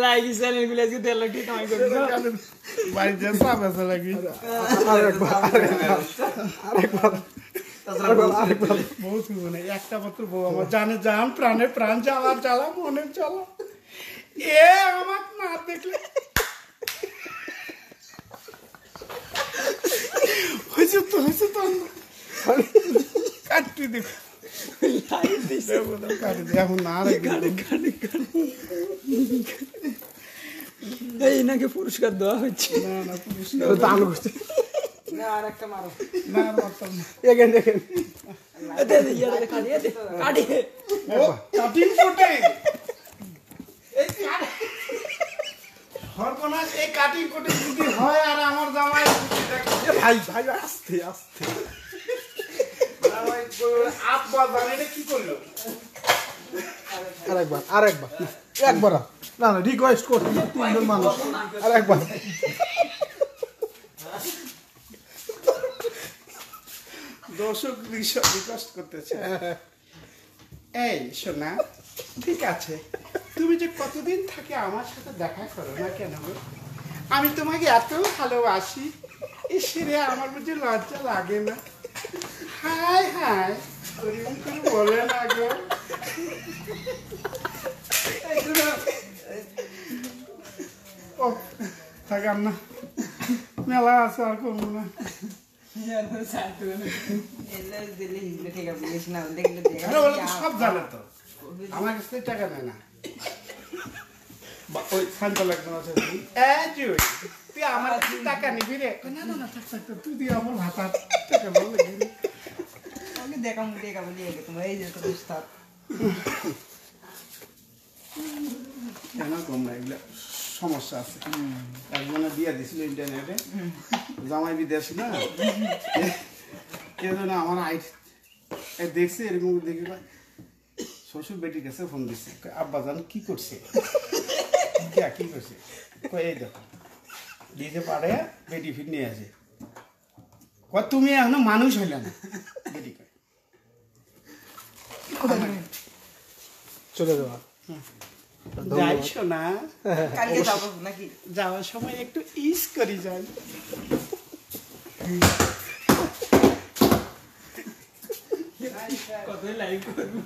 like channel গুলো আজকে 1.5 লাখ টাকা কামাই করছো বাড়িতে সাবাস লাগি আরেকবার বহুত মানে একটা মাত্র বউ আমার জানে জান প্রাণে প্রাণ জ্বালা মনে জ্বালা এ আমার না দেখলে হয়েছে তো কাটতে দেখ এখন না এই নাকি পুরস্কার দেওয়া হচ্ছে না পুরস্কার দান করছে না আর একটা মারো না মারতাম না দেখেন কাটিং কোটে সর্বনাশ এই কাটিং কোটে যদি হয় আর আমার জামাই ভাই আস্তে আব্বা জানে কি করলো আরেকবার একবার না রিকোয়েস্ট করছি 3 জন মানুষ আরেকবার দর্শক রিকোয়েস্ট করতেছে এই শোনা ঠিক আছে তুমি যে কতদিন থাকে আমার সাথে দেখা করো না কেন আমি তোমাকে এত ভালোবাসি এসে আমার বুঝে লজ্জা লাগে না হাই বলে না গো ও থাকাম না মেলা আছে আর করবো না সব জানে তো আমার কাছে টাকা নেয় না ওই শান্ত লাগতো তুই আমার টাকা নিবি রে না থাক তুই দিয়ে আমার ভাতা টাকা বলে দেখাবো তোমার এই যে কেন কম না এগুলো সমস্যা আছে একজনে বিয়ে দিছিল ইন্টারনেটে জামাই বিদেশি না কে যেন আমার দেখছে এরকম দেখি শ্বশুর বেটির কাছে ফোন দিচ্ছে আব্বা জান কি করছে কি করছে এই দেখো দিতে পারে বেটি ফিট নিয়ে আসে তুমি এখনো মানুষ হইলে না বেটি চলে যাওয়া যাইছো না যাওয়ার সময় একটু ইস করি যাই কতই লাইভ করবো